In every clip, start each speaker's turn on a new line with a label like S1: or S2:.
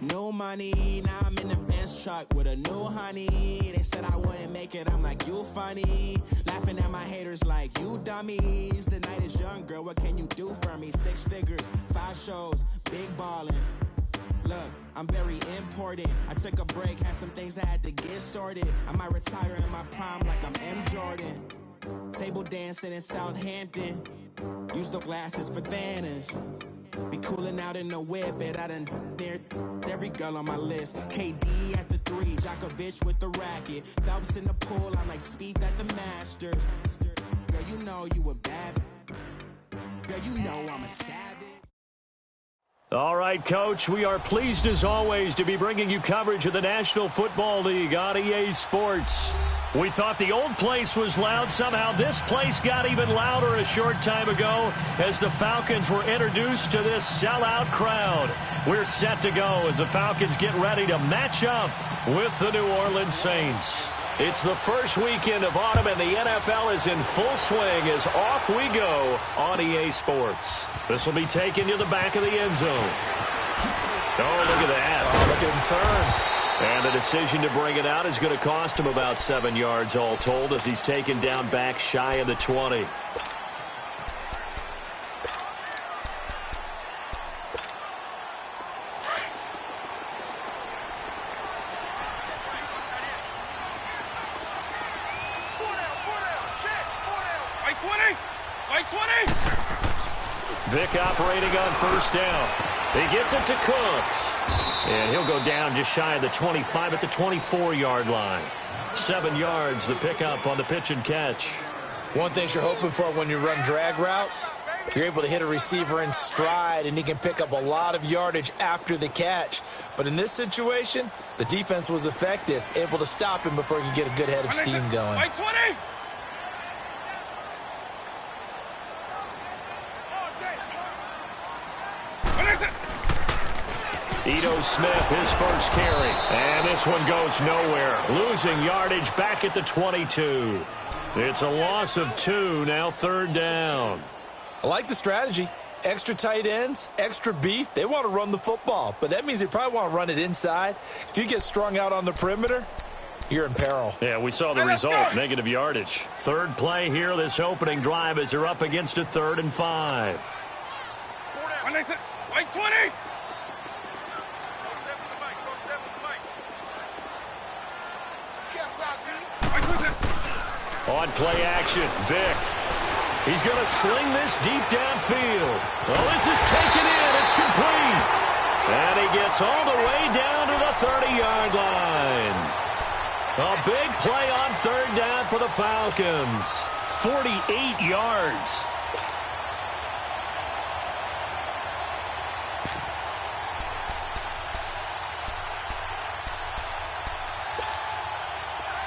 S1: New money, now I'm in the Benz truck with a new honey. They said I wouldn't make it, I'm like, you funny. Laughing at my haters like, you dummies. The night is young, girl, what can you do for me? 6 figures, 5 shows, big ballin'. Look, I'm very important. I took a break, had some things I had to get sorted. I might retire in my prime like I'm M. Jordan. Table dancing in Southampton. Use the glasses for banners. Be cooling out in the whip, but I done dared every girl on my list. KD at the 3, Djokovic with the racket. Phelps in the pool, I'm like Speed at the Masters. Girl, you know you a bad. Girl, you know I'm a savage.
S2: All right, Coach, we are pleased as always to be bringing you coverage of the National Football League on EA Sports. We thought the old place was loud. Somehow this place got even louder a short time ago as the Falcons were introduced to this sellout crowd. We're set to go as the Falcons get ready to match up with the New Orleans Saints. It's the first weekend of autumn, and the NFL is in full swing as off we go on EA Sports. This will be taken to the back of the end zone. Oh, look at that.
S3: Oh, look at him turn.
S2: And the decision to bring it out is going to cost him about 7 yards all told as he's taken down back shy of the 20. Vick operating on first down. He gets it to Cooks. And he'll go down just shy of the 25 at the 24-yard line. 7 yards, the pickup on the pitch and catch.
S3: One thing you're hoping for when you run drag routes, you're able to hit a receiver in stride, and he can pick up a lot of yardage after the catch. But in this situation, the defense was effective, able to stop him before he could get a good head of steam going.
S2: Ito Smith, his first carry. And this one goes nowhere. Losing yardage back at the 22. It's a loss of 2, now 3rd down.
S3: I like the strategy. Extra tight ends, extra beef. They want to run the football, but that means they probably want to run it inside. If you get strung out on the perimeter, you're in peril.
S2: Yeah, we saw the result, negative yardage. Third play here, this opening drive as they're up against a 3rd and 5.
S4: White 20!
S2: On play action, Vick. He's going to sling this deep downfield. Well, this is taken in. It's complete. And he gets all the way down to the 30-yard line. A big play on 3rd down for the Falcons. 48 yards.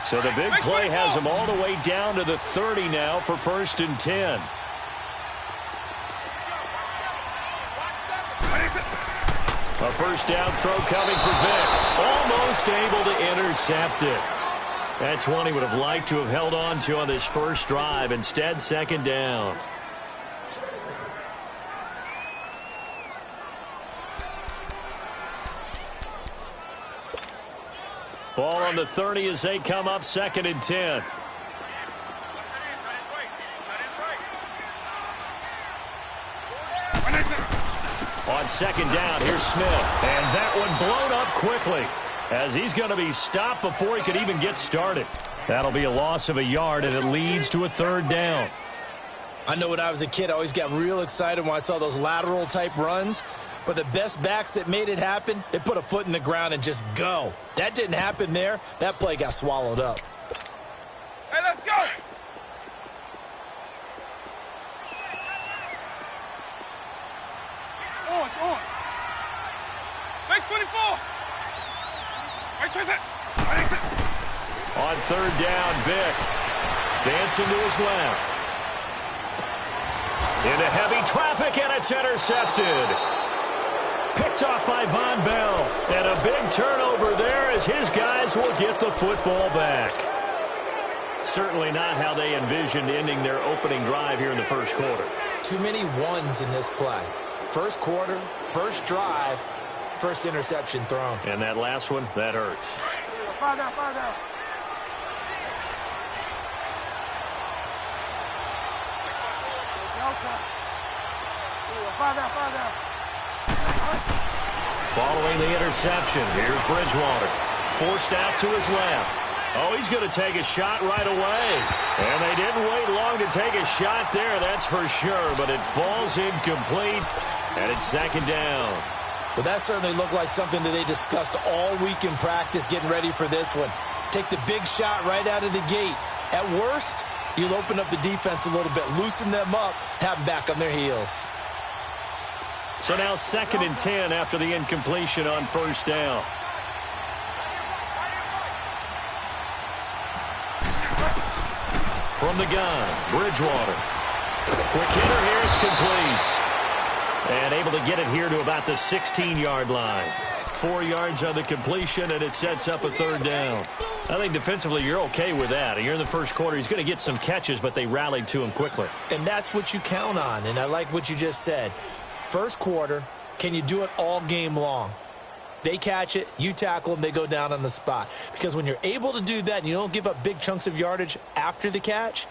S2: So the big play has him all the way down to the 30 now for 1st and 10. A first down throw coming for Vick. Almost able to intercept it. That's one he would have liked to have held on to on this first drive. Instead, 2nd down. Ball on the 30 as they come up 2nd and 10. On 2nd down, here's Smith. And that one blown up quickly as he's going to be stopped before he could even get started. That'll be a loss of a yard, and it leads to a 3rd down.
S3: I know when I was a kid, I always got real excited when I saw those lateral-type runs. But the best backs that made it happen, they put a foot in the ground and just go. That didn't happen there. That play got swallowed up.
S4: Hey, let's go! On. Base 24! Right, trace it!
S2: On 3rd down, Vick. Dancing to his left. Into heavy traffic, and it's intercepted. Picked off by Von Bell. And a big turnover there as his guys will get the football back. Certainly not how they envisioned ending their opening drive here in the first quarter.
S3: Too many ones in this play. First quarter, first drive, first interception thrown.
S2: And that last one, that hurts.
S4: Fire down, fire down. Fire down, fire down.
S2: Following the interception, here's Bridgewater. Forced out to his left. Oh, he's going to take a shot right away. And they didn't wait long to take a shot there, that's for sure. But it falls incomplete, and it's second down.
S3: Well, that certainly looked like something that they discussed all week in practice getting ready for this one. Take the big shot right out of the gate. At worst, you'll open up the defense a little bit, loosen them up, have them back on their heels.
S2: So now 2nd and 10 after the incompletion on first down. From the gun, Bridgewater. Quick hitter here, it's complete. And able to get it here to about the 16-yard line. 4 yards on the completion, and it sets up a third down. I think defensively you're okay with that. You're in the first quarter. He's going to get some catches, but they rallied to him quickly.
S3: And that's what you count on, and I like what you just said. First quarter, can you do it all game long? They catch it, you tackle them, they go down on the spot. Because when you're able to do that and you don't give up big chunks of yardage after the catch,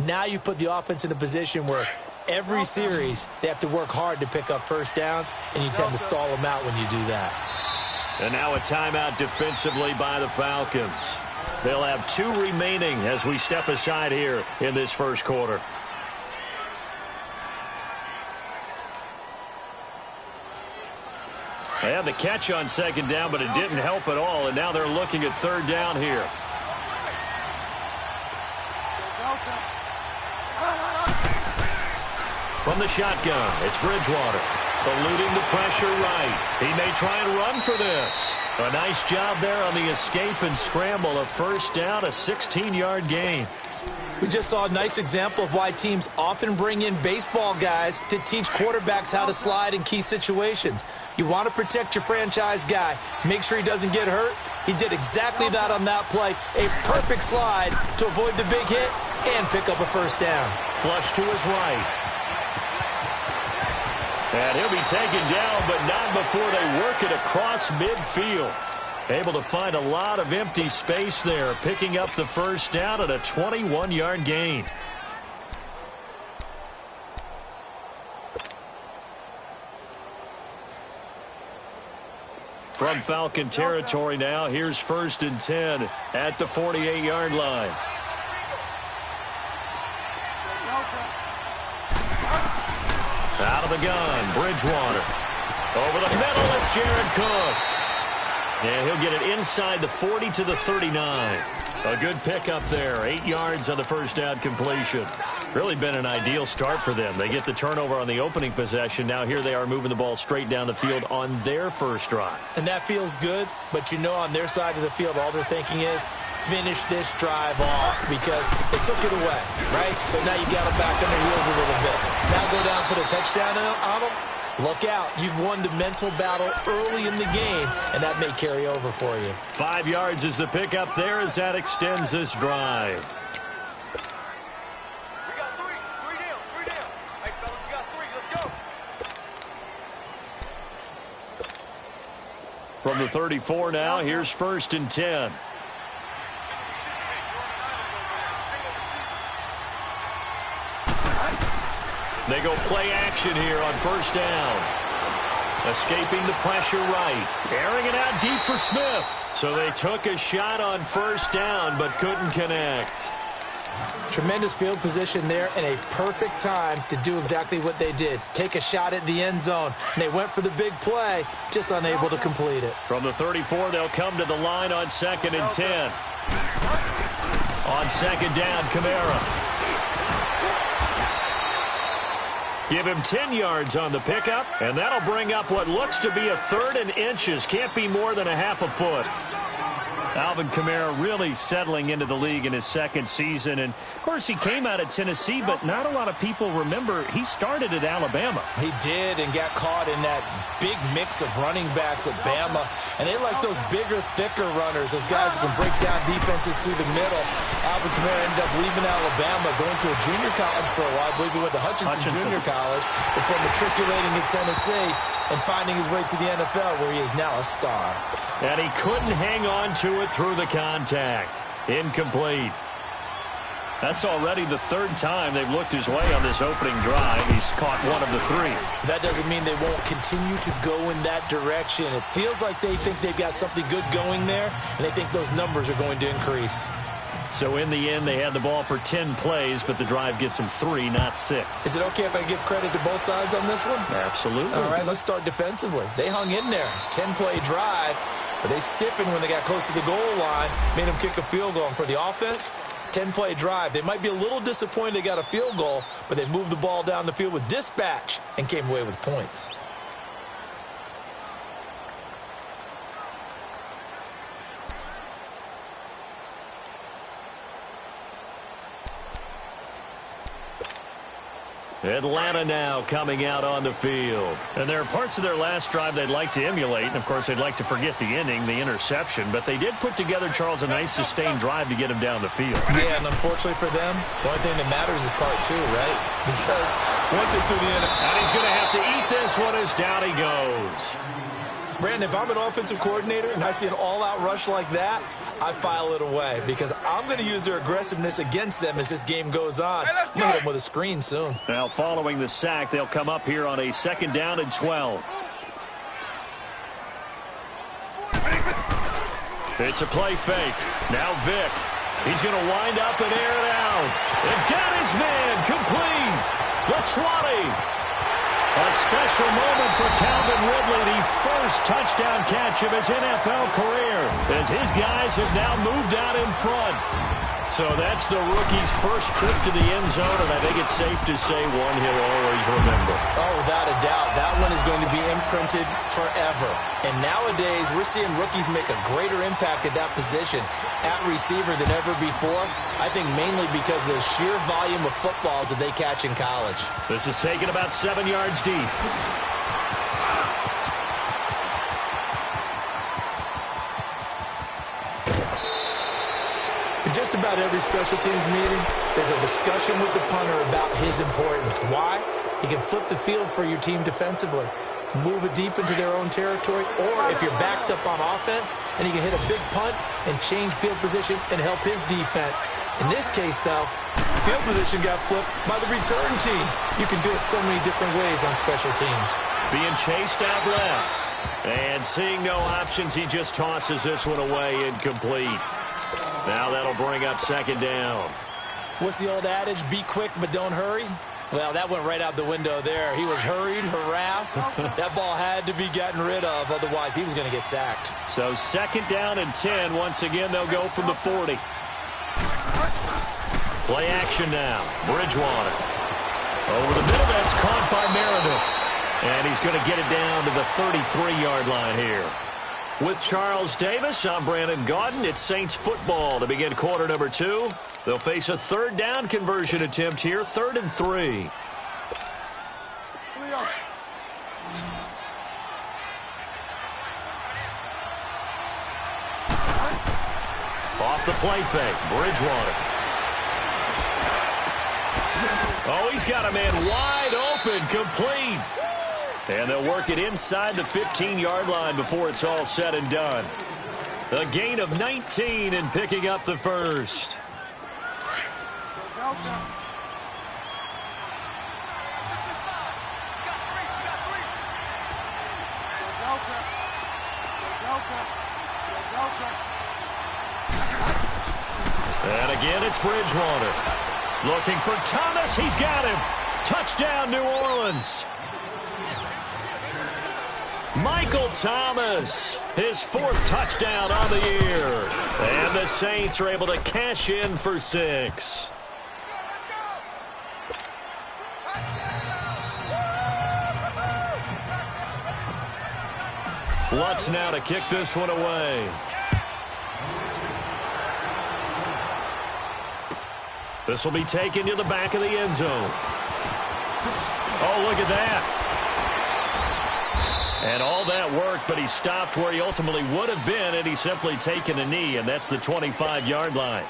S3: now you put the offense in a position where every series they have to work hard to pick up first downs, and you tend to stall them out when you do that.
S2: And now a timeout defensively by the Falcons. They'll have 2 remaining as we step aside here in this first quarter. They had the catch on second down, but it didn't help at all, and now they're looking at third down here. From the shotgun, it's Bridgewater. Eluding the pressure right. He may try and run for this. A nice job there on the escape and scramble. A first down, a 16-yard gain.
S3: We just saw a nice example of why teams often bring in baseball guys to teach quarterbacks how to slide in key situations. You want to protect your franchise guy. Make sure he doesn't get hurt. He did exactly that on that play. A perfect slide to avoid the big hit and pick up a first down.
S2: Flush to his right. And he'll be taken down, but not before they work it across midfield. Able to find a lot of empty space there, picking up the first down at a 21-yard gain. From Falcon territory now, here's 1st and 10 at the 48-yard line. Out of the gun, Bridgewater. Over the middle, it's Jared Cook. And he'll get it inside the 40 to the 39. A good pickup there. 8 yards on the first down completion. Really been an ideal start for them. They get the turnover on the opening possession. Now here they are moving the ball straight down the field on their first drive.
S3: And that feels good, but you know on their side of the field all they're thinking is finish this drive off because they took it away, right? So now you got them back on their heels a little bit. Now go down and put a touchdown on them. Look out. You've won the mental battle early in the game, and that may carry over for you.
S2: 5 yards is the pickup there as that extends this drive.
S4: We got three down. Hey, fellas, we got 3. Let's go.
S2: From the 34 now, here's 1st and 10. They go play action here on first down. Escaping the pressure right. Airing it out deep for Smith. So they took a shot on first down but couldn't connect.
S3: Tremendous field position there and a perfect time to do exactly what they did. Take a shot at the end zone. And they went for the big play, just unable to complete it.
S2: From the 34, they'll come to the line on 2nd and 10. On second down, Kamara. Give him 10 yards on the pickup, and that'll bring up what looks to be a 3rd and inches. Can't be more than a half a foot. Alvin Kamara really settling into the league in his 2nd season. And, of course, he came out of Tennessee, but not a lot of people remember he started at Alabama.
S3: He did and got caught in that big mix of running backs at Bama. And they like those bigger, thicker runners, those guys who can break down defenses through the middle. Alvin Kamara ended up leaving Alabama, going to a junior college for a while. I believe he went to Hutchinson Junior College before matriculating at Tennessee and finding his way to the NFL, where he is now a star.
S2: And he couldn't hang on to it through the contact. Incomplete. That's already the third time they've looked his way on this opening drive. He's caught one of the three.
S3: That doesn't mean they won't continue to go in that direction. It feels like they think they've got something good going there, and they think those numbers are going to increase.
S2: So in the end, they had the ball for 10 plays, but the drive gets them 3, not 6.
S3: Is it okay if I give credit to both sides on this one?
S2: Absolutely.
S3: All right, let's start defensively. They hung in there. 10-play drive, but they stiffened when they got close to the goal line, made them kick a field goal. And for the offense, 10-play drive. They might be a little disappointed they got a field goal, but they moved the ball down the field with dispatch and came away with points.
S2: Atlanta now coming out on the field. And there are parts of their last drive they'd like to emulate. And, of course, they'd like to forget the inning, the interception. But they did put together, Charles, a nice sustained drive to get him down the field.
S3: Yeah, and unfortunately for them, the only thing that matters is part 2, right? Because once they threw the inning...
S2: And he's going to have to eat this one as down he goes.
S3: Brandon, if I'm an offensive coordinator and I see an all-out rush like that, I file it away because I'm going to use their aggressiveness against them as this game goes on. I'm going to hit them with a screen soon.
S2: Now, following the sack, they'll come up here on a 2nd down and 12. It's a play fake. Now Vick. He's going to wind up and air it out. And got his man complete. The 20. A special moment for Calvin Ridley, the first touchdown catch of his NFL career, as his guys have now moved out in front. So that's the rookie's first trip to the end zone, and I think it's safe to say one he'll always remember.
S3: Oh, without a doubt. That one is going to be imprinted forever. And nowadays, we're seeing rookies make a greater impact at that position at receiver than ever before. I think mainly because of the sheer volume of footballs that they catch in college.
S2: This is taken about 7 yards deep.
S3: In just about every special teams meeting, there's a discussion with the punter about his importance. Why? He can flip the field for your team defensively, move it deep into their own territory, or if you're backed up on offense, and he can hit a big punt and change field position and help his defense. In this case, though, field position got flipped by the return team. You can do it so many different ways on special teams.
S2: Being chased out left. And seeing no options, he just tosses this one away, incomplete. Now that'll bring up 2nd down.
S3: What's the old adage? Be quick, but don't hurry. Well, that went right out the window there. He was hurried, harassed. That ball had to be gotten rid of. Otherwise, he was going to get sacked.
S2: So 2nd down and 10. Once again, they'll go from the 40. Play action now. Bridgewater. Over the middle, that's caught by Meredith. And he's going to get it down to the 33-yard line here. With Charles Davis, I'm Brandon Gaudin. It's Saints football to begin quarter number 2. They'll face a 3rd down conversion attempt here, 3rd and 3. Off the play fake, Bridgewater. Oh, he's got a man wide open, complete. And they'll work it inside the 15-yard line before it's all said and done. A gain of 19 and picking up the first. And again, it's Bridgewater. Looking for Thomas. He's got him. Touchdown, New Orleans. Michael Thomas, his 4th touchdown on the year. And the Saints are able to cash in for 6. Lutz now to kick this one away. This will be taken to the back of the end zone. Oh, look at that. And all that work, but he stopped where he ultimately would have been, and he's simply taken a knee, and that's the 25-yard line.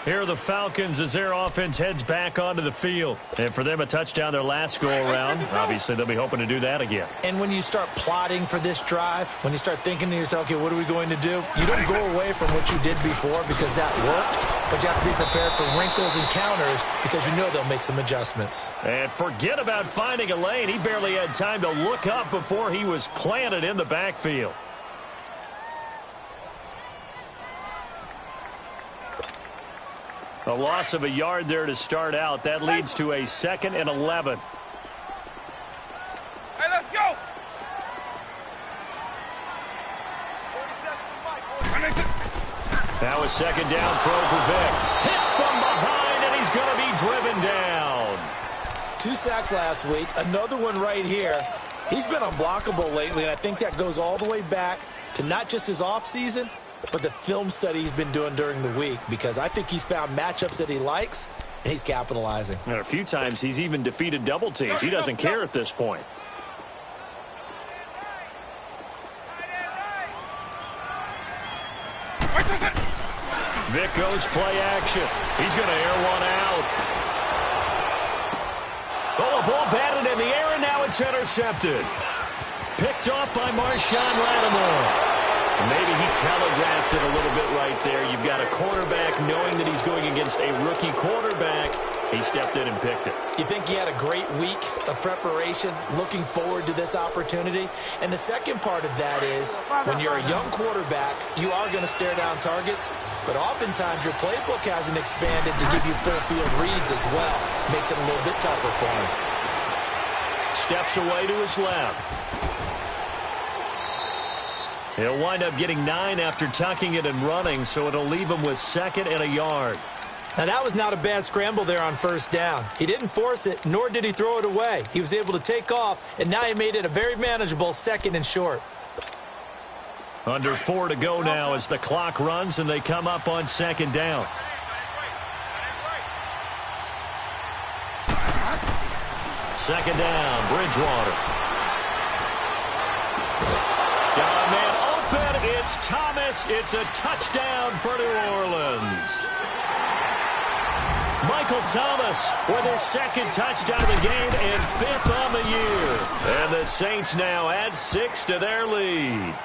S2: Here are the Falcons as their offense heads back onto the field. And for them, a touchdown their last go-around. Obviously, they'll be hoping to do that again.
S3: And when you start plotting for this drive, when you start thinking to yourself, okay, what are we going to do? You don't go away from what you did before because that worked, but you have to be prepared for wrinkles and counters because you know they'll make some adjustments.
S2: And forget about finding a lane. He barely had time to look up before he was planted in the backfield. A loss of a yard there to start out. That leads to a 2nd and 11.
S4: Hey, let's go!
S2: Now a 2nd down throw for Vic. Hit from behind, and he's going to be driven down.
S3: 2 sacks last week, another one right here. He's been unblockable lately, and I think that goes all the way back to not just his offseason, but the film study he's been doing during the week, because I think he's found matchups that he likes, and he's capitalizing.
S2: And a few times he's even defeated double teams. He doesn't care at this point. Vic goes play action. He's going to air one out. Oh, a ball batted in the air, and now it's intercepted. Picked off by Marshawn Lattimore. Maybe he telegraphed it a little bit right there. You've got a quarterback knowing that he's going against a rookie quarterback. He stepped in and picked it.
S3: You think he had a great week of preparation, looking forward to this opportunity? And the second part of that is, when you're a young quarterback, you are going to stare down targets, but oftentimes your playbook hasn't expanded to give you full field reads as well. Makes it a little bit tougher for him.
S2: Steps away to his left. He'll wind up getting 9 after tucking it and running, so it'll leave him with 2nd and a yard.
S3: Now, that was not a bad scramble there on 1st down. He didn't force it, nor did he throw it away. He was able to take off, and now he made it a very manageable 2nd and short.
S2: Under 4 to go now as the clock runs, and they come up on 2nd down. Second down, Bridgewater. Got a man open. It's Thomas. It's a touchdown for New Orleans. Michael Thomas with his 2nd touchdown of the game and 5th on the year. And the Saints now add 6 to their lead.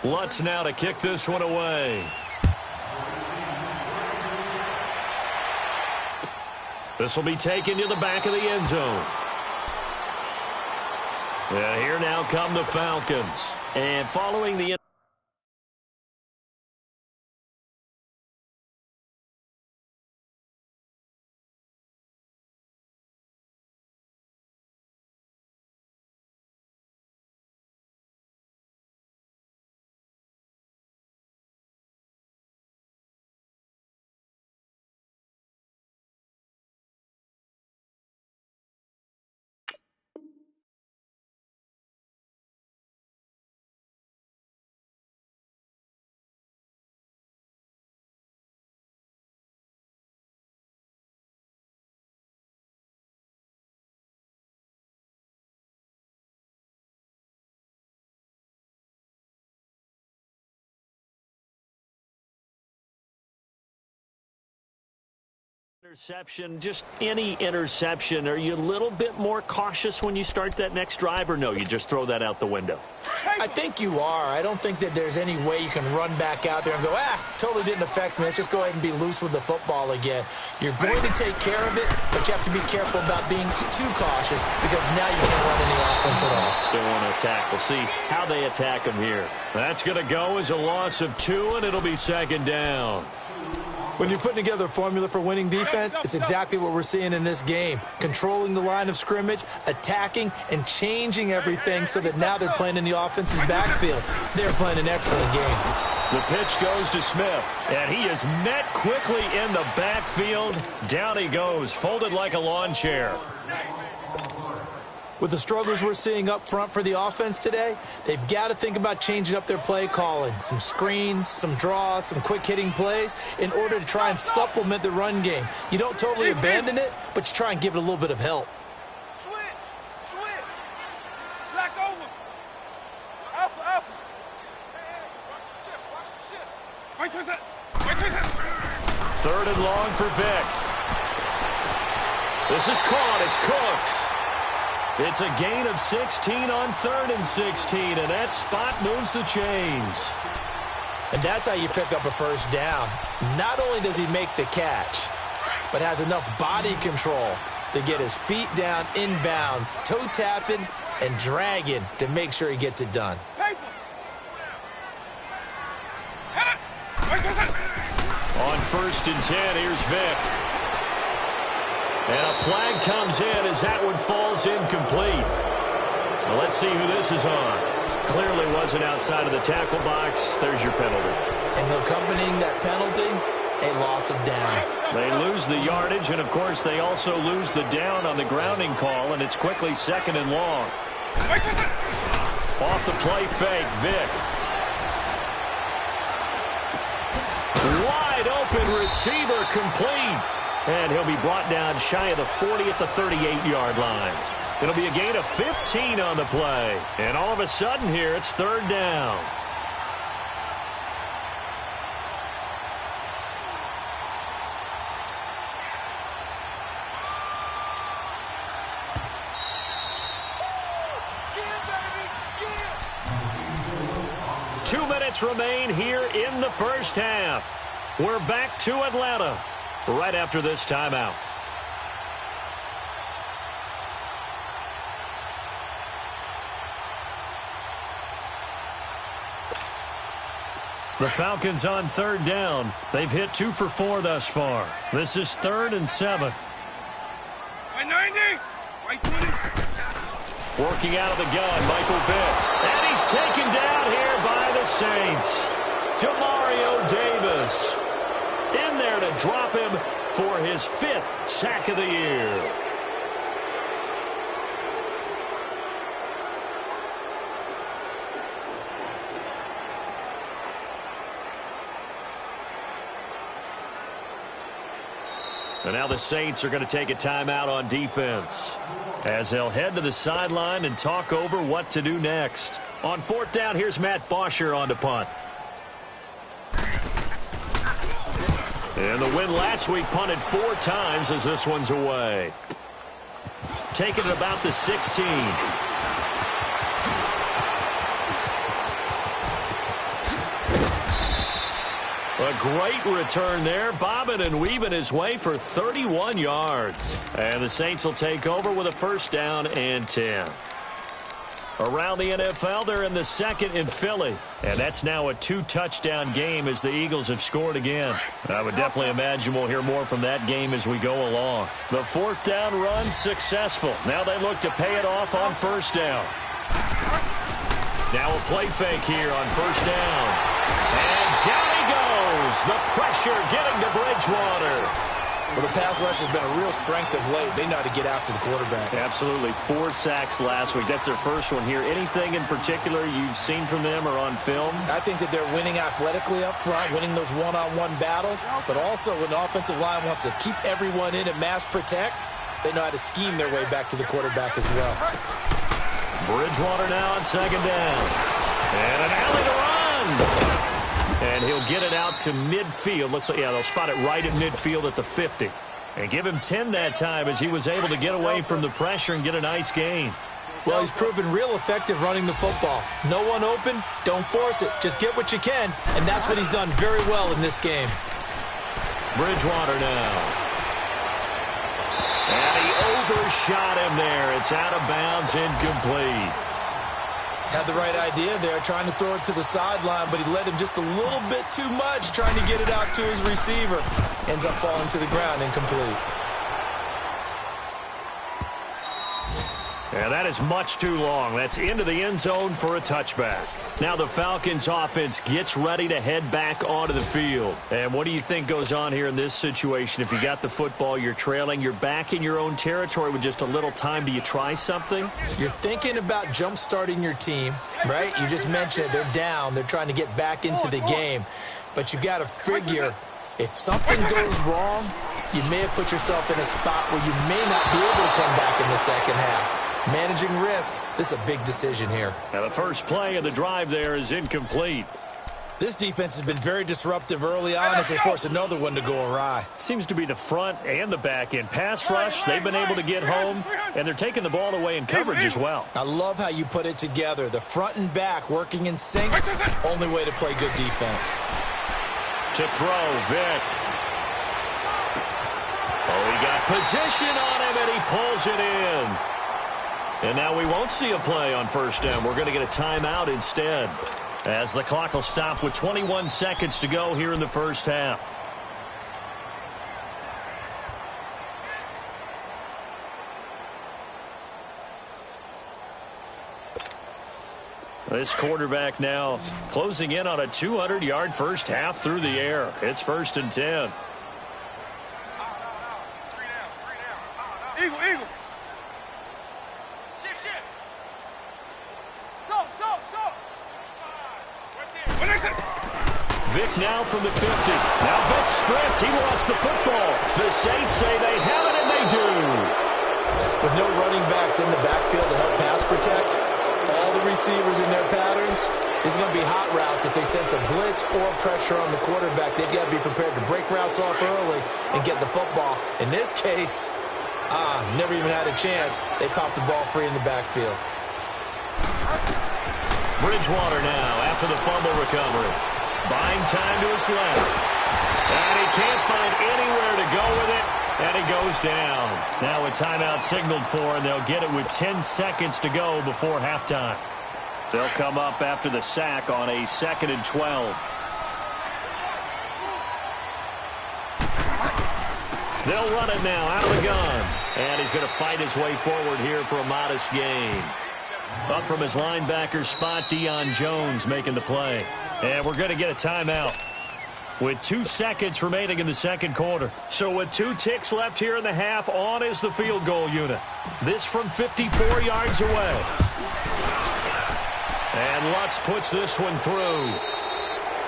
S2: Lutz now to kick this one away. This will be taken to the back of the end zone. And here now come the Falcons. And following the interception, just any interception, are you a little bit more cautious when you start that next drive, or no, you just throw that out the window?
S3: I think you are. I don't think that there's any way you can run back out there and go, totally didn't affect me. Let's just go ahead and be loose with the football again. You're going to take care of it, but you have to be careful about being too cautious because now you can't run any offense at all.
S2: Still want to attack. We'll see how they attack him here. That's going to go as a loss of 2, and it'll be 2nd down.
S3: When you're putting together a formula for winning defense, it's exactly what we're seeing in this game. Controlling the line of scrimmage, attacking, and changing everything so that now they're playing in the offense's backfield. They're playing an excellent game.
S2: The pitch goes to Smith, and he is met quickly in the backfield. Down he goes, folded like a lawn chair.
S3: With the struggles we're seeing up front for the offense today, they've got to think about changing up their play calling. Some screens, some draws, some quick-hitting plays in order to try and supplement the run game. You don't totally abandon it, but you try and give it a little bit of help.
S4: Switch. Black over. Alpha. Watch the shift.
S2: Third and long for Vic. This is caught. It's Cooks. It's a gain of 16 on 3rd and 16, and that spot moves the chains.
S3: And that's how you pick up a first down. Not only does he make the catch, but has enough body control to get his feet down inbounds, toe tapping and dragging to make sure he gets it done.
S2: On 1st and 10, here's Vic. And a flag comes in as that one falls incomplete. Well, let's see who this is on. Clearly wasn't outside of the tackle box. There's your penalty.
S3: And accompanying that penalty, a loss of down.
S2: They lose the yardage, and, of course, they also lose the down on the grounding call, and it's quickly 2nd and long. Off the play fake, Vic. Wide open receiver complete. And he'll be brought down shy of the 40 at the 38-yard line. It'll be a gain of 15 on the play. And all of a sudden here, it's 3rd down.
S4: Yeah.
S2: 2 minutes remain here in the first half. We're back to Atlanta right after this timeout. The Falcons on 3rd down. They've hit 2 for 4 thus far. This is 3rd and 7.
S4: 190. 120.
S2: Working out of the gun, Michael Vick. And he's taken down here by the Saints. Demario Davis in there to drop him for his 5th sack of the year. And now the Saints are going to take a timeout on defense as they'll head to the sideline and talk over what to do next. On 4th down, here's Matt Bosher on to punt. And the win last week punted 4 times as this one's away. Taking it about the 16. A great return there, bobbing and weaving his way for 31 yards. And the Saints will take over with a 1st down and 10. Around the NFL, they're in the 2nd in Philly. And that's now a 2-touchdown game as the Eagles have scored again. I would definitely imagine we'll hear more from that game as we go along. The 4th down run successful. Now they look to pay it off on 1st down. Now a play fake here on 1st down. And down he goes. The pressure getting to Bridgewater.
S3: Well, the pass rush has been a real strength of late. They know how to get after the quarterback.
S2: Absolutely. 4 sacks last week. That's their first one here. Anything in particular you've seen from them or on film?
S3: I think that they're winning athletically up front, winning those one-on-one battles, but also when the offensive line wants to keep everyone in and mass protect, they know how to scheme their way back to the quarterback as well.
S2: Bridgewater now on 2nd down. And an alley to run. And he'll get it out to midfield. Looks like, yeah, they'll spot it right at midfield at the 50. And give him 10 that time as he was able to get away from the pressure and get a nice gain.
S3: Well, he's proven real effective running the football. No one open, don't force it. Just get what you can, and that's what he's done very well in this game.
S2: Bridgewater now. And he overshot him there. It's out of bounds, incomplete.
S3: Had the right idea there, trying to throw it to the sideline, but he led him just a little bit too much, trying to get it out to his receiver. Ends up falling to the ground, incomplete.
S2: And that is much too long. That's into the end zone for a touchback. Now the Falcons offense gets ready to head back onto the field. And what do you think goes on here in this situation? If you got the football, you're trailing, you're back in your own territory with just a little time. Do you try something?
S3: You're thinking about jump-starting your team, right? You just mentioned it. They're down. They're trying to get back into the game. But you got to figure if something goes wrong, you may have put yourself in a spot where you may not be able to come back in the second half. Managing risk, this is a big decision here.
S2: Now the first play of the drive there is incomplete.
S3: This defense has been very disruptive early on as they force another one to go awry.
S2: Seems to be the front and the back end. Pass rush, they've been able to get home, and they're taking the ball away in coverage as well.
S3: I love how you put it together. The front and back working in sync, only way to play good defense.
S2: To throw, Vic. Oh, he got position on him, and he pulls it in. And now we won't see a play on first down. We're going to get a timeout instead, as the clock will stop with 21 seconds to go here in the first half. This quarterback now closing in on a 200-yard first half through the air. It's 1st and 10.
S4: Eagle, eagle. Shift, shift. So.
S2: Vic now from the 50. Now Vic stripped. He lost the football. The Saints say they have it, and they do.
S3: With no running backs in the backfield to help pass protect, all the receivers in their patterns, these are going to be hot routes. If they sense a blitz or pressure on the quarterback, they've got to be prepared to break routes off early and get the football. In this case, never even had a chance. They popped the ball free in the backfield.
S2: Bridgewater now after the fumble recovery. Buying time to his left. And he can't find anywhere to go with it. And he goes down. Now a timeout signaled for, and they'll get it with 10 seconds to go before halftime. They'll come up after the sack on a 2nd and 12. They'll run it now out of the gun. And he's going to fight his way forward here for a modest gain. Up from his linebacker spot, Deion Jones making the play. And we're going to get a timeout with 2 seconds remaining in the second quarter. So with 2 ticks left here in the half, on is the field goal unit. This from 54 yards away. And Lutz puts this one through.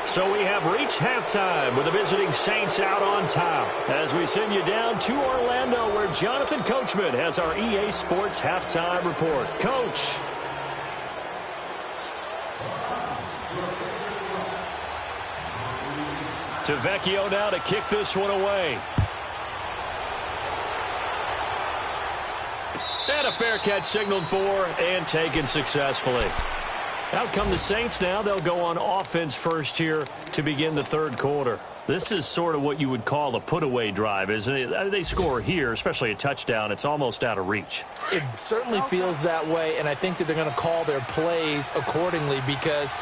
S2: So we have reached halftime with the visiting Saints out on top as we send you down to Orlando, where Jonathan Coachman has our EA Sports halftime report. Coach. To Vecchio now to kick this one away. And a fair catch signaled for and taken successfully. Out come the Saints now. They'll go on offense first here to begin the third quarter. This is sort of what you would call a put-away drive, isn't it? They score here, especially a touchdown. It's almost out of reach.
S3: It certainly feels that way, and I think that they're going to call their plays accordingly, because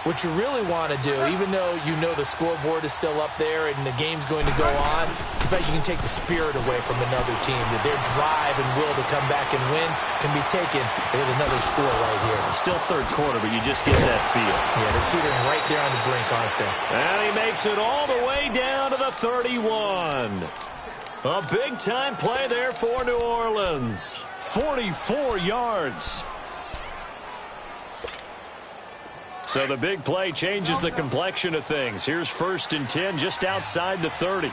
S3: what you really want to do, even though you know the scoreboard is still up there and the game's going to go on, in fact, you can take the spirit away from another team. That their drive and will to come back and win can be taken with another score right here.
S2: Still third quarter, but you just get that feel.
S3: Yeah, they're teetering right there on the brink, aren't they?
S2: And he makes it all the way down to the 31. A big-time play there for New Orleans. 44 yards. So the big play changes the complexion of things. Here's 1st and 10 just outside the 30.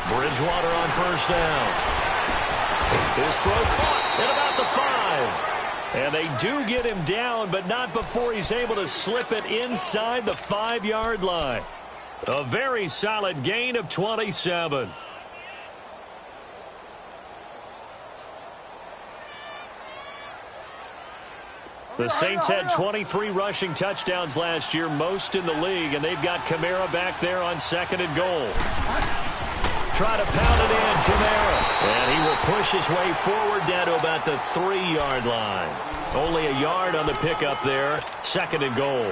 S2: Bridgewater on first down. His throw caught at about the 5. And they do get him down, but not before he's able to slip it inside the 5-yard line. A very solid gain of 27. The Saints had 23 rushing touchdowns last year, most in the league, and they've got Kamara back there on 2nd and goal. Try to pound it in, Kamara. And he will push his way forward down to about the 3-yard line. Only a yard on the pickup there, 2nd and goal.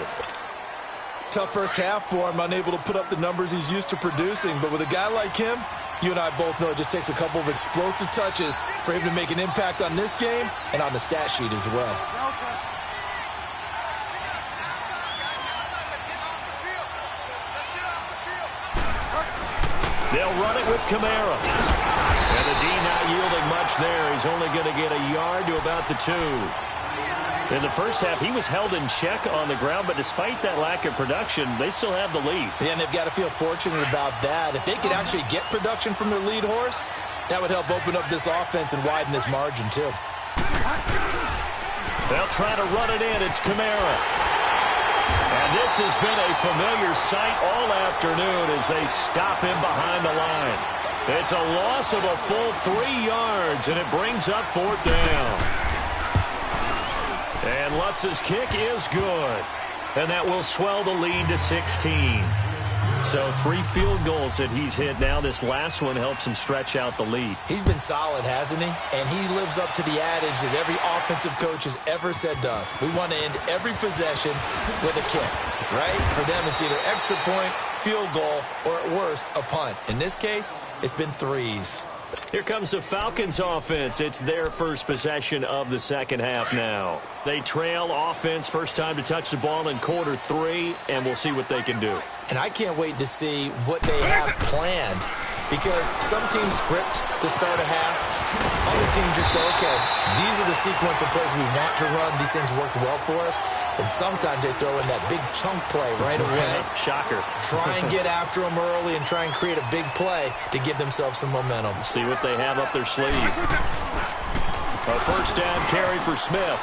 S3: tough first half for him, unable to put up the numbers he's used to producing. But with a guy like him, you and I both know it just takes a couple of explosive touches for him to make an impact on this game and on the stat sheet as well.
S2: They'll run it with Kamara. And the D not yielding much there. He's only going to get a yard to about the 2. In the first half, he was held in check on the ground, but despite that lack of production, they still have the lead.
S3: Yeah, and they've got to feel fortunate about that. If they could actually get production from their lead horse, that would help open up this offense and widen this margin, too.
S2: They'll try to run it in. It's Kamara. And this has been a familiar sight all afternoon as they stop him behind the line. It's a loss of a full 3 yards, and it brings up 4th down. And Lutz's kick is good. And that will swell the lead to 16. So 3 field goals that he's hit now. This last one helps him stretch out the lead.
S3: He's been solid, hasn't he? And he lives up to the adage that every offensive coach has ever said to us. We want to end every possession with a kick, right? For them, it's either extra point, field goal, or at worst, a punt. In this case, it's been 3s.
S2: Here comes the Falcons offense. It's their first possession of the second half now. They trail offense, first time to touch the ball in quarter 3, and we'll see what they can do.
S3: And I can't wait to see what they have planned, because some teams script to start a half. Other teams just go, okay, these are the sequence of plays we want to run. These things worked well for us. And sometimes they throw in that big chunk play right away.
S2: Shocker.
S3: Try and get after them early and try and create a big play to give themselves some momentum.
S2: See what they have up their sleeve. A first down carry for Smith.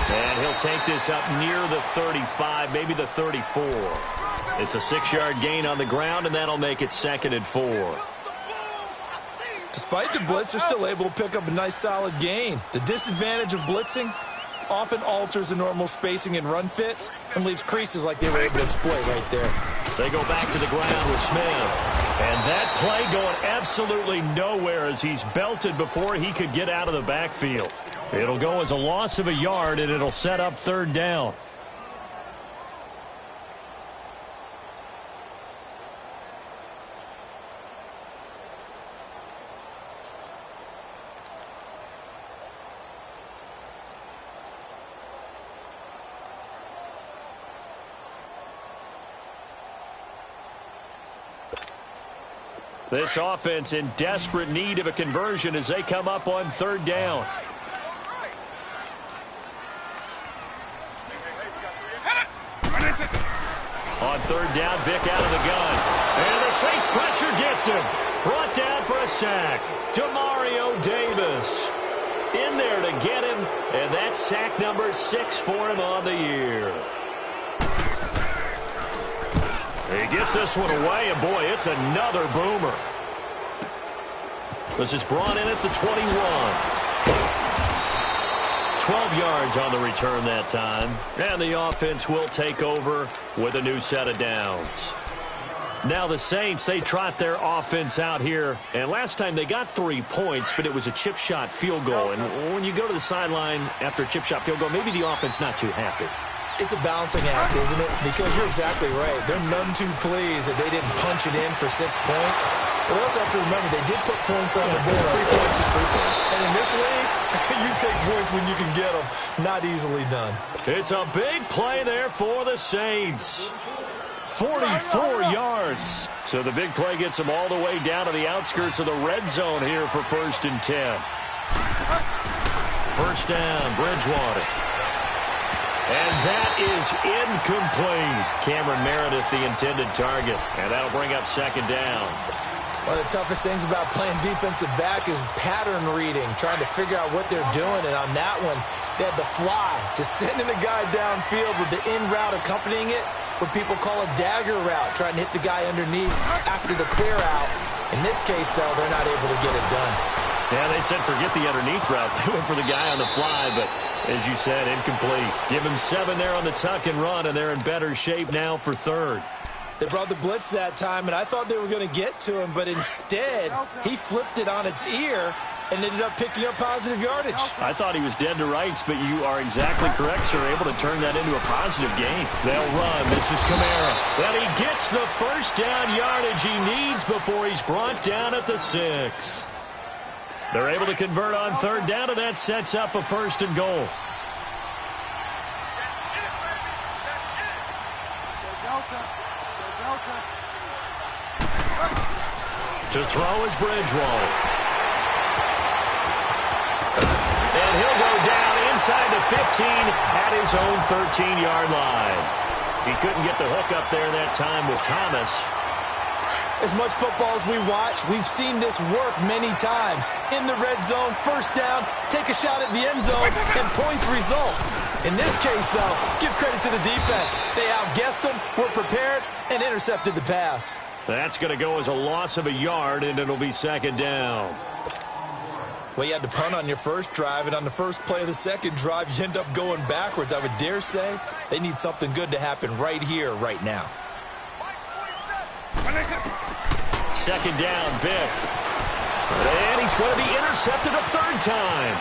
S2: And he'll take this up near the 35, maybe the 34. It's a 6-yard gain on the ground, and that'll make it 2nd and 4.
S3: Despite the blitz, they're still able to pick up a nice, solid gain. The disadvantage of blitzing often alters the normal spacing and run fits and leaves creases like they were able to exploit right there.
S2: They go back to the ground with Smith. And that play going absolutely nowhere as he's belted before he could get out of the backfield. It'll go as a loss of a yard, and it'll set up 3rd down. This offense in desperate need of a conversion as they come up on 3rd down. On 3rd down, Vick out of the gun. And the Saints pressure gets him. Brought down for a sack. Demario Davis in there to get him. And that's sack number 6 for him on the year. He gets this one away, and boy, it's another boomer. This is brought in at the 21. 12 yards on the return that time. And the offense will take over with a new set of downs. Now the Saints, they trot their offense out here. And last time they got 3 points, but it was a chip shot field goal. And when you go to the sideline after a chip shot field goal, maybe the offense not too happy.
S3: It's a balancing act, isn't it? Because you're exactly right. They're none too pleased that they didn't punch it in for 6 points. But we also have to remember they did put points on the board.
S2: 3 points is 3 points.
S3: And in this league, you take points when you can get them. Not easily done.
S2: It's a big play there for the Saints. 44 yards. So the big play gets them all the way down to the outskirts of the red zone here for 1st and 10. First down, Bridgewater. And that is incomplete. Cameron Meredith, the intended target. And that'll bring up 2nd down.
S3: One of the toughest things about playing defensive back is pattern reading, trying to figure out what they're doing. And on that one, they had the fly, just sending a guy downfield with the in route accompanying it, what people call a dagger route, trying to hit the guy underneath after the clear out. In this case, though, they're not able to get it done.
S2: Yeah, they said forget the underneath route. They went for the guy on the fly, but as you said, incomplete. Give him 7 there on the tuck and run, and they're in better shape now for 3rd.
S3: They brought the blitz that time, and I thought they were going to get to him, but instead, he flipped it on its ear and ended up picking up positive yardage.
S2: I thought he was dead to rights, but you are exactly correct, sir. Able to turn that into a positive gain. They'll run. This is Kamara. And he gets the first down yardage he needs before he's brought down at the 6. They're able to convert on third down, and that sets up a 1st and goal. To throw is Bridgewater. And he'll go down inside the 15 at his own 13-yard line. He couldn't get the hook up there that time with Thomas.
S3: As much football as we watch, we've seen this work many times. In the red zone, first down, take a shot at the end zone, and points result. In this case, though, give credit to the defense. They outguessed them, were prepared, and intercepted the pass.
S2: That's going to go as a loss of a yard, and it'll be 2nd down.
S3: Well, you had to punt on your first drive, and on the first play of the second drive, you end up going backwards. I would dare say they need something good to happen right here, right now.
S2: 2nd down, Vic. And he's going to be intercepted a 3rd time.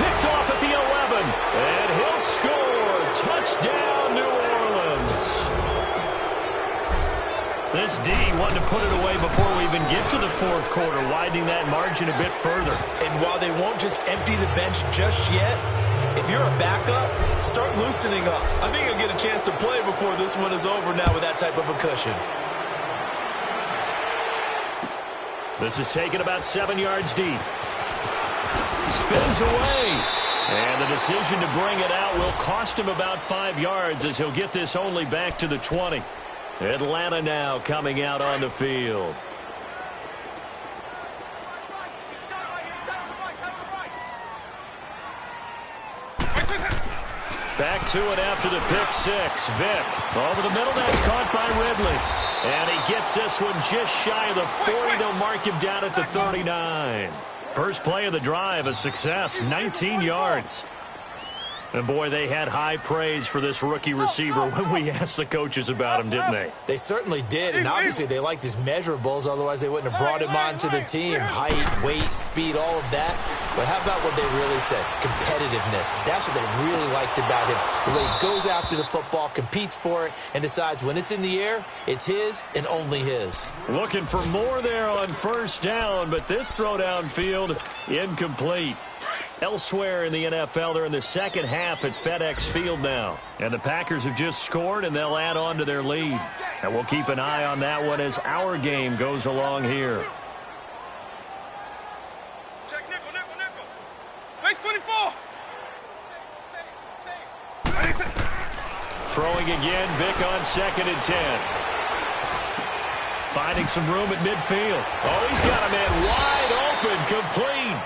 S2: Picked off at the 11. And he'll score. Touchdown, New Orleans. This D wanted to put it away before we even get to the 4th quarter, widening that margin a bit further.
S3: And while they won't just empty the bench just yet, if you're a backup, start loosening up. I think you'll get a chance to play before this one is over now with that type of a cushion.
S2: This is taken about 7 yards deep. Spins away. And the decision to bring it out will cost him about 5 yards as he'll get this only back to the 20. Atlanta now coming out on the field. Back to it after the pick 6. Vic over the middle. That's caught by Ridley. And he gets this one just shy of the 40. They'll mark him down at the 39. First play of the drive, a success, 19 yards. And, boy, they had high praise for this rookie receiver when we asked the coaches about him, didn't they?
S3: They certainly did, and obviously they liked his measurables. Otherwise, they wouldn't have brought him onto the team. Height, weight, speed, all of that. But how about what they really said? Competitiveness. That's what they really liked about him. The way he goes after the football, competes for it, and decides when it's in the air, it's his and only his.
S2: Looking for more there on first down, but this throw downfield, incomplete. Elsewhere in the NFL, they're in the second half at FedEx Field now. And the Packers have just scored, and they'll add on to their lead. And we'll keep an eye on that one as our game goes along here.
S4: Check nickel, nickel, nickel. Base 24.
S2: Throwing again, Vic on 2nd and 10. Finding some room at midfield. Oh, he's got a man wide open, complete.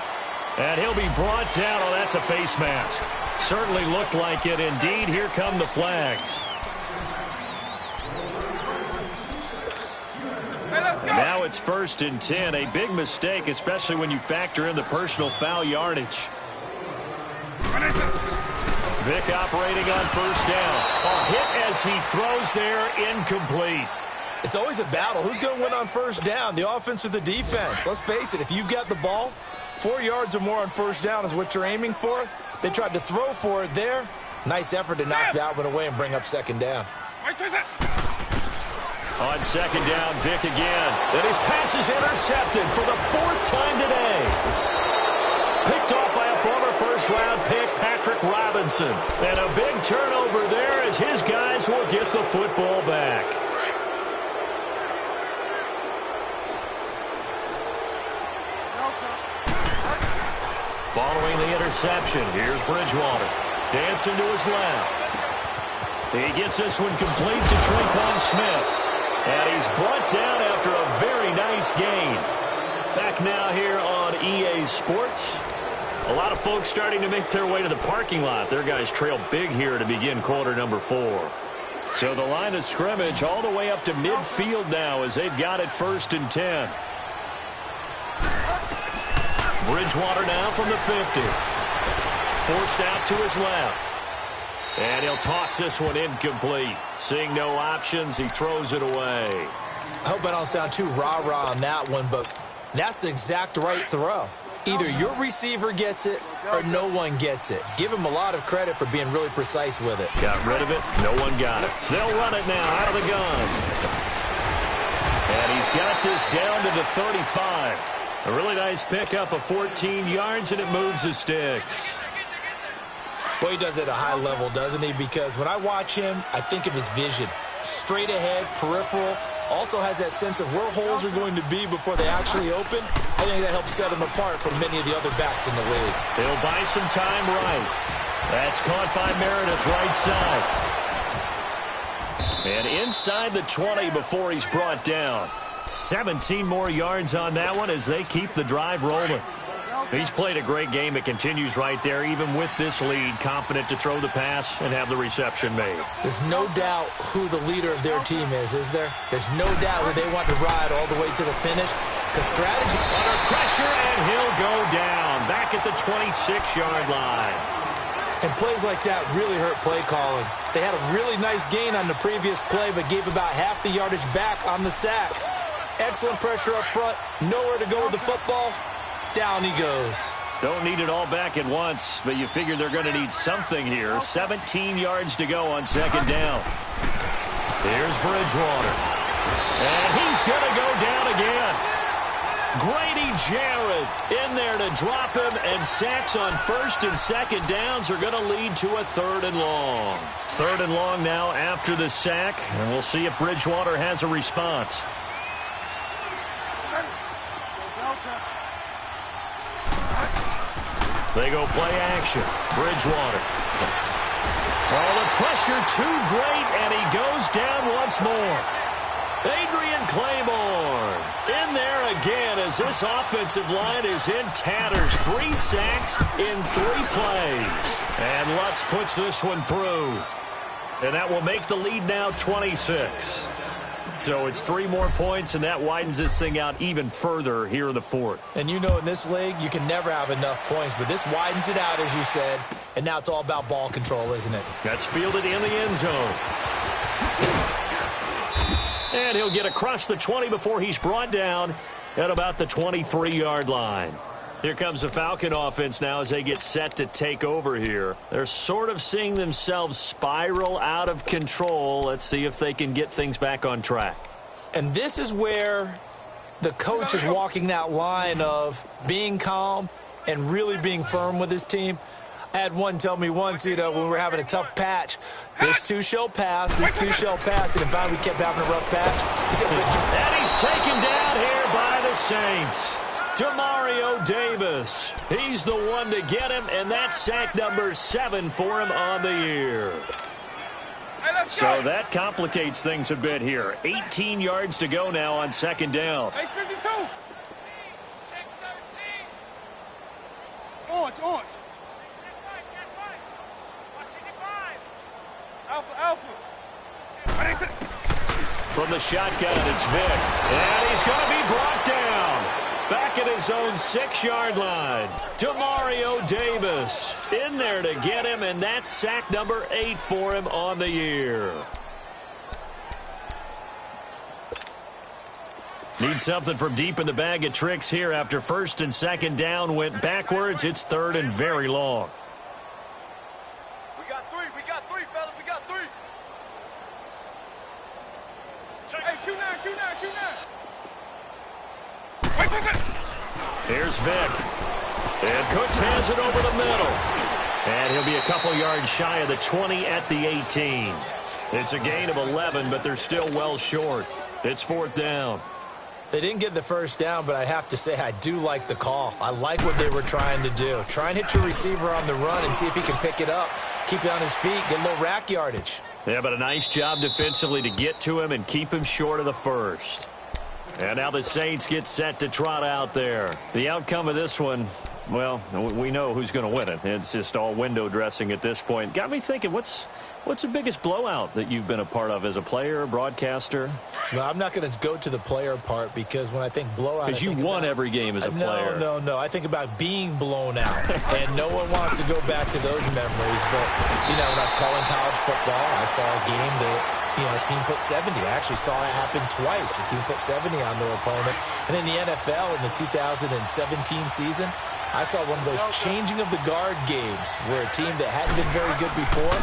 S2: And he'll be brought down. Oh, that's a face mask. Certainly looked like it. Indeed, here come the flags. And now it's 1st and 10. A big mistake, especially when you factor in the personal foul yardage. Vic operating on first down. A hit as he throws there, incomplete.
S3: It's always a battle. Who's going to win on first down, the offense or the defense? Let's face it, if you've got the ball, 4 yards or more on first down is what you're aiming for. They tried to throw for it there. Nice effort to knock that one away and bring up 2nd down.
S2: On 2nd down, Vic again. And his pass is intercepted for the 4th time today. Picked off by a former first-round pick, Patrick Robinson. And a big turnover there as his guys will get the football back. Following the interception, here's Bridgewater. Dancing to his left. He gets this one complete to Tre'Quan Smith. And he's brought down after a very nice gain. Back now here on EA Sports. A lot of folks starting to make their way to the parking lot. Their guys trail big here to begin quarter number 4. So the line of scrimmage all the way up to midfield now as they've got it 1st and 10. Bridgewater now from the 50. Forced out to his left. And he'll toss this one incomplete. Seeing no options, he throws it away.
S3: I hope I don't sound too rah-rah on that one, but That's the exact right throw. Either your receiver gets it or no one gets it. Give him a lot of credit for being really precise with it.
S2: Got rid of it. No one got it. They'll run it now out of the gun. And he's got this down to the 35. A really nice pickup of 14 yards, and it moves the sticks.
S3: Well, he does it at a high level, doesn't he? Because when I watch him, I think of his vision. Straight ahead, peripheral. Also has that sense of where holes are going to be before they actually open. I think that helps set him apart from many of the other backs in the league.
S2: He'll buy some time right. That's caught by Meredith right side. And inside the 20 before he's brought down. 17 more yards on that one as they keep the drive rolling. He's played a great game. It continues right there, even with this lead, confident to throw the pass and have the reception made.
S3: There's no doubt who the leader of their team is there? There's no doubt who they want to ride all the way to the finish. The strategy.
S2: Under pressure, and he'll go down, back at the 26-yard line.
S3: And plays like that really hurt play calling. They had a really nice gain on the previous play, but gave about half the yardage back on the sack. Excellent pressure up front. Nowhere to go with the football. Down he goes.
S2: Don't need it all back at once, but you figure they're going to need something here. 17 yards to go on second down. Here's Bridgewater. And he's going to go down again. Grady Jarrett in there to drop him, and sacks on first and second downs are going to lead to a 3rd and long. 3rd and long now after the sack, and we'll see if Bridgewater has a response. They go play action. Bridgewater. Oh, the pressure too great, and he goes down once more. Adrian Claiborne in there again as this offensive line is in tatters. 3 sacks in 3 plays. And Lutz puts this one through. And that will make the lead now 26. So it's 3 more points, and that widens this thing out even further here in the 4th.
S3: And you know in this league, you can never have enough points, but this widens it out, as you said, and now it's all about ball control, isn't it?
S2: That's fielded in the end zone. And he'll get across the 20 before he's brought down at about the 23-yard line. Here comes the Falcon offense now as they get set to take over here. They're sort of seeing themselves spiral out of control. Let's see if they can get things back on track.
S3: And this is where the coach is walking that line of being calm and really being firm with his team. I had one tell me once, when we were having a tough patch, this too shall pass, this too shall pass, and finally we kept having a rough patch. He said,
S2: and he's taken down here by the Saints. Demario Davis. He's the one to get him, and that's sack number 7 for him on the year. So that complicates things a bit here. 18 yards to go now on second down.
S4: Hey, 52. Orange. Alpha.
S2: From the shotgun, it's Vick. And he's going to be brought down. Back at his own 6-yard line. Demario Davis in there to get him, and that's sack number 8 for him on the year. Need something from deep in the bag of tricks here after first and second down went backwards. It's 3rd and very long.
S4: We got three, fellas. We got 3. Hey, Q9. Wait.
S2: Here's Vick. And Cooks has it over the middle. And he'll be a couple yards shy of the 20 at the 18. It's a gain of 11, but they're still well short. It's 4th down.
S3: They didn't get the first down, but I have to say I do like the call. I like what they were trying to do. Try and hit your receiver on the run and see if he can pick it up, keep it on his feet, get a little rack yardage.
S2: Yeah, but a nice job defensively to get to him and keep him short of the first. And now the Saints get set to trot out there. The outcome of this one, well, we know who's going to win it. It's just all window dressing at this point. Got me thinking, what's the biggest blowout that you've been a part of as a player, broadcaster?
S3: Well, I'm not going to go to the player part because when I think blowout,
S2: because you won every game as a player.
S3: No. I think about being blown out, and no one wants to go back to those memories. But, when I was calling college football, I saw a game that A team put 70. I actually saw that happen twice. A team put 70 on their opponent. And in the NFL in the 2017 season, I saw one of those changing of the guard games where a team that hadn't been very good before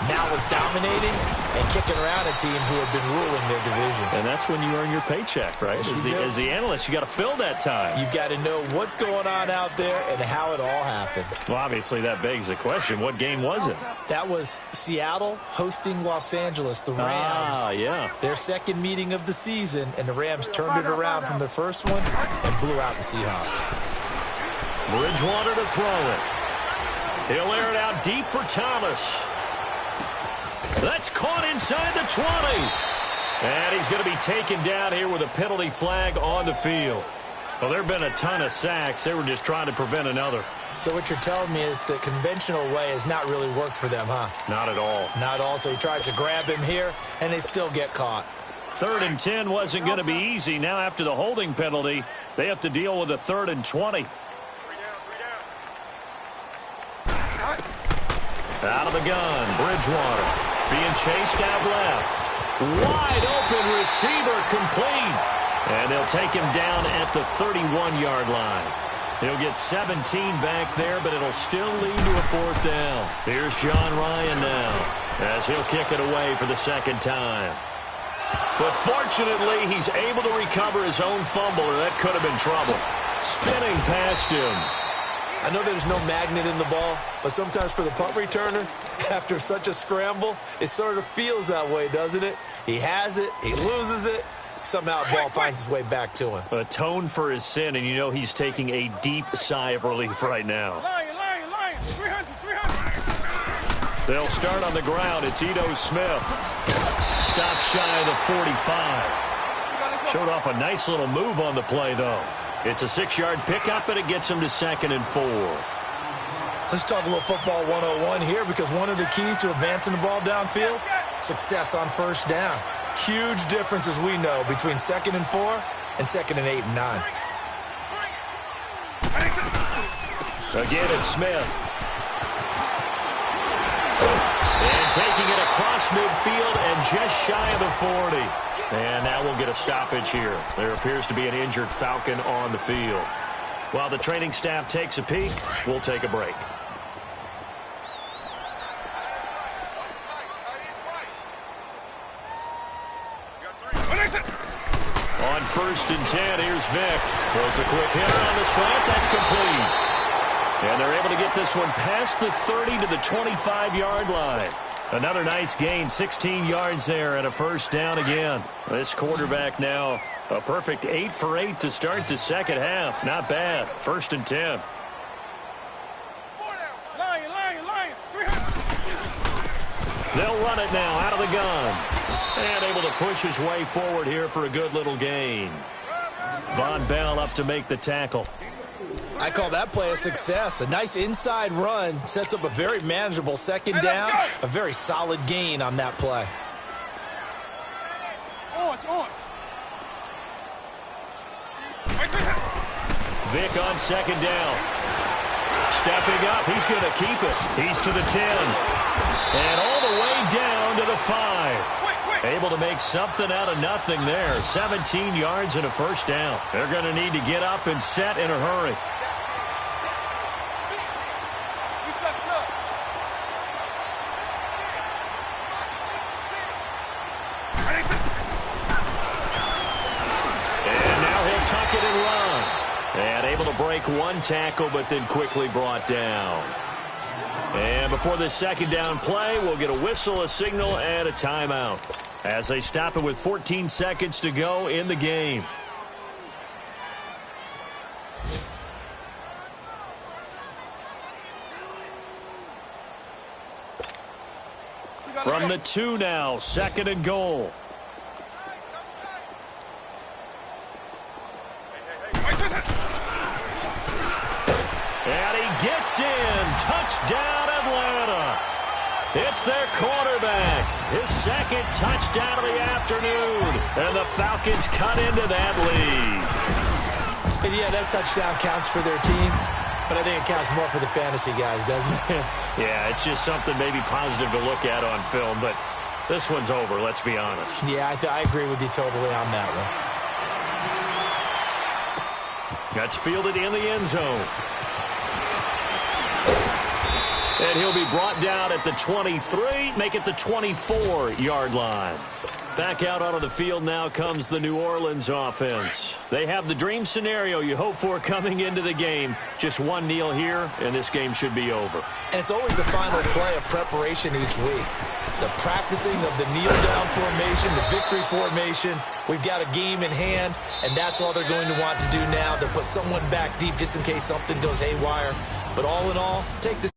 S3: now was dominating and kicking around a team who had been ruling their division.
S2: And that's when you earn your paycheck, right? As the analyst, you got to fill that time.
S3: You've got to know what's going on out there and how it all happened.
S2: Well, obviously, that begs the question, what game was it?
S3: That was Seattle hosting Los Angeles, the Rams.
S2: Yeah.
S3: Their second meeting of the season, and the Rams turned it around from their first one and blew out the Seahawks.
S2: Bridgewater to throw it. He'll air it out deep for Thomas. That's caught inside the 20. And he's going to be taken down here with a penalty flag on the field. Well, there have been a ton of sacks. They were just trying to prevent another.
S3: So what you're telling me is the conventional way has not really worked for them, huh?
S2: Not at all.
S3: Not at all. So he tries to grab him here, and they still get caught.
S2: 3rd and 10 wasn't going to be easy. Now after the holding penalty, they have to deal with a 3rd and 20. Out of the gun, Bridgewater being chased out left. Wide open receiver complete. And they'll take him down at the 31-yard line. He'll get 17 back there, but it'll still lead to a 4th down. Here's John Ryan now as he'll kick it away for the second time. But fortunately, he's able to recover his own fumble, or that could have been trouble. Spinning past him.
S3: I know there's no magnet in the ball, but sometimes for the punt returner, after such a scramble, it sort of feels that way, doesn't it? He has it, he loses it, somehow the ball finds its way back to him.
S2: Atone for his sin, and you know he's taking a deep sigh of relief right now.
S4: Lion, 300.
S2: They'll start on the ground. It's Ito Smith. Stops shy of the 45. Showed off a nice little move on the play, though. It's a 6-yard pickup, and it gets him to 2nd and 4.
S3: Let's talk a little football 101 here, because one of the keys to advancing the ball downfield, success on first down. Huge difference, as we know, between 2nd and 4 and 2nd and 8 and 9.
S2: Again, it's Smith. And taking it across midfield and just shy of the 40. And now we'll get a stoppage here. There appears to be an injured Falcon on the field. While the training staff takes a peek, we'll take a break. On 1st and 10, here's Vick. Throws a quick hit on the slant. That's complete. And they're able to get this one past the 30 to the 25-yard line. Another nice gain, 16 yards there, and a 1st down again. This quarterback now a perfect 8 for 8 to start the second half. Not bad. 1st and 10.
S4: Lion, 300.
S2: They'll run it now out of the gun. And able to push his way forward here for a good little gain. Von Bell up to make the tackle.
S3: I call that play a success. A nice inside run sets up a very manageable 2nd down. A very solid gain on that play.
S2: Vick on 2nd down. Stepping up, he's going to keep it. He's to the 10. And all the way down to the 5. Able to make something out of nothing there. 17 yards and a 1st down. They're going to need to get up and set in a hurry. And now he'll tuck it and run. And able to break one tackle, but then quickly brought down. And before this 2nd down play, we'll get a whistle, a signal, and a timeout as they stop it with 14 seconds to go in the game. From the 2 now, 2nd and goal. And he gets in. Touchdown, Atlanta. It's their quarterback. His 2nd touchdown of the afternoon. And the Falcons cut into that lead.
S3: And yeah, that touchdown counts for their team. But I think it counts more for the fantasy guys, doesn't it?
S2: Yeah, it's just something maybe positive to look at on film. But This one's over, let's be honest.
S3: Yeah, I agree with you totally on that one.
S2: That's fielded in the end zone. And he'll be brought down at the 23, make it the 24-yard line. Back out onto the field now comes the New Orleans offense. They have the dream scenario you hope for coming into the game. Just one kneel here, and this game should be over.
S3: And it's always the final play of preparation each week. The practicing of the kneel-down formation, the victory formation. We've got a game in hand, and that's all they're going to want to do now, to put someone back deep just in case something goes haywire. But all in all, take this.